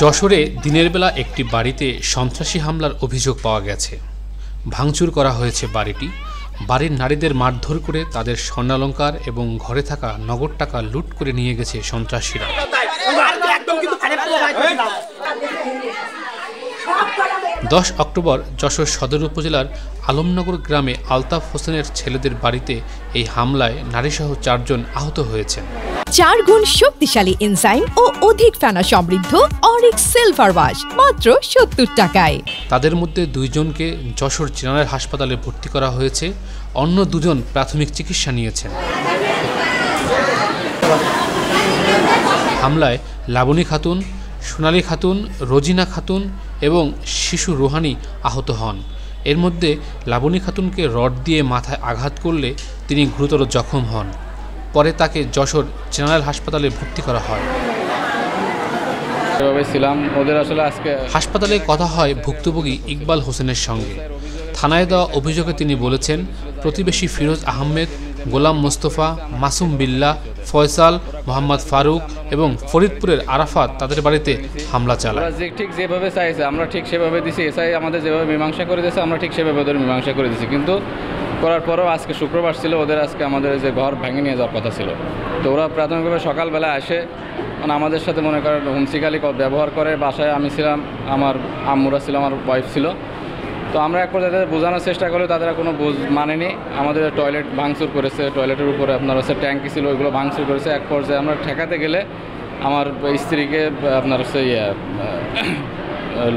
যশোরে দিনের বেলা একটি বাড়িতে সন্ত্রাসী হামলার অভিযোগ পাওয়া গেছে। ভাঙচুর করা হয়েছে বাড়িটি। বাড়ির নারীদের মারধর করে তাদের স্বর্ণালংকার এবং ঘরে থাকা নগদ টাকা লুট করে নিয়ে গেছে সন্ত্রাসীরা। 10 অক্টোবর যশোর সদর উপজেলার আলমনগর গ্রামে আলতাফ হোসেনের ছেলেদের বাড়িতে এই হামলায় নারীসহ 4 জন আহত হয়েছেন। 4 গুণ শক্তিশালী এনজাইম ও অধিক ফেনা সমৃদ্ধ অরিক্স সিলভার ওয়াশ মাত্র 70 টাকায়। তাদের মধ্যে 2 জনকে যশোর জেনারেল হাসপাতালে ভর্তি করা হয়েছে, অন্য 2 জন প্রাথমিক চিকিৎসা নিয়েছেন। হামলায় লাবণী খাতুন, সোনালী খাতুন, রোজিনা খাতুন এবং শিশু রোহানি আহত হন। এর মধ্যে লাবণী খাতুনকে রড দিয়ে মাথায় আঘাত করলে তিনি গুরুতর জখম হন। পরে তাকে যশোর জেনারেল হাসপাতালে ভর্তি করা হয়। হাসপাতালে কথা হয় ভুক্তভোগী ইকবাল হোসেনের সঙ্গে। থানায় দেওয়া অভিযোগে তিনি বলেছেন, প্রতিবেশী ফিরোজ আহমেদ, গোলাম মোস্তফা, মাসুম বিল্লাহ, ফয়সাল, মোহাম্মদ ফারুক এবং ফরিদপুরের আরাফাত তাদের বাড়িতে হামলা চালায়। ঠিক যেভাবে চাইছে আমরা ঠিক সেভাবে দিছি। এসআই আমাদের যেভাবে মীমাংসা করে দিয়েছে আমরা ঠিক সেভাবে ওদের মীমাংসা করে দিয়েছি। কিন্তু করার পরেও আজকে শুক্রবার ছিল, ওদের আজকে আমাদের যে ঘর ভেঙে নিয়ে যাওয়ার কথা ছিল। তো ওরা প্রাথমিকভাবে সকালবেলা আসে, মানে আমাদের সাথে মনে করেন হুমসিকালি ব্যবহার করে। বাসায় আমি ছিলাম, আমার আম্মুরা ছিল, আমার ওয়াইফ ছিল। তো আমরা এক পর্যায়ে তাদের বোঝানোর চেষ্টা করলে তাদের কোনো মানেনি। আমাদের টয়লেট ভাঙচুর করেছে, টয়লেটের উপরে আপনার হচ্ছে ট্যাঙ্কি ছিল, ওইগুলো ভাঙচুর করেছে। এক পর্যায়ে আমরা ঠেকাতে গেলে আমার স্ত্রীকে আপনার হচ্ছে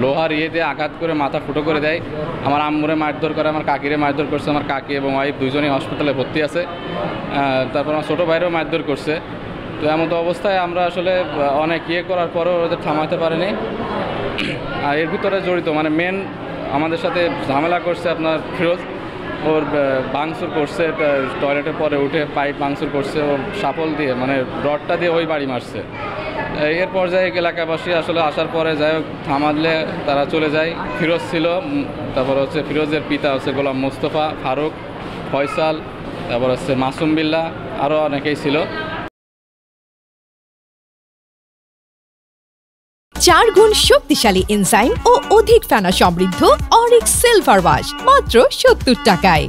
লোহার দিয়ে আঘাত করে মাথা ফুটো করে দেয়। আমার আম্মুরে মারধর করে, আমার কাকিরে মারধর করছে। আমার কাকি এবং ওয়াইফ 2 জনই হসপিটালে ভর্তি আছে। তারপর আমার ছোটো ভাইরেও মারধর করছে। তো এমন তো অবস্থায় আমরা আসলে অনেক করার পরেও ওদের থামাতে পারিনি। আর এর ভিতরে জড়িত মানে মেন আমাদের সাথে ঝামেলা করছে আপনার ফিরোজ। ওর ভাঙচুর করছে, টয়লেটের পরে উঠে পাইপ ভাঙচুর করছে, ও শাপল দিয়ে মানে রডটা দিয়ে ওই বাড়ি মারছে। এর পর্যায়ে এলাকাবাসী আসলে আসার পরে যাই হোক থামালে তারা চলে যায়। ফিরোজ ছিল, তারপর হচ্ছে ফিরোজের পিতা হচ্ছে গোলাম মোস্তফা, ফারুক, ফয়সাল, তারপর হচ্ছে মাসুম বিল্লাহ, আরও অনেকেই ছিল। 4 গুণ শক্তিশালী এনজাইম ও অধিক ফেনা সমৃদ্ধ অরিক্স সিলভার ওয়াশ মাত্র 70 টাকায়।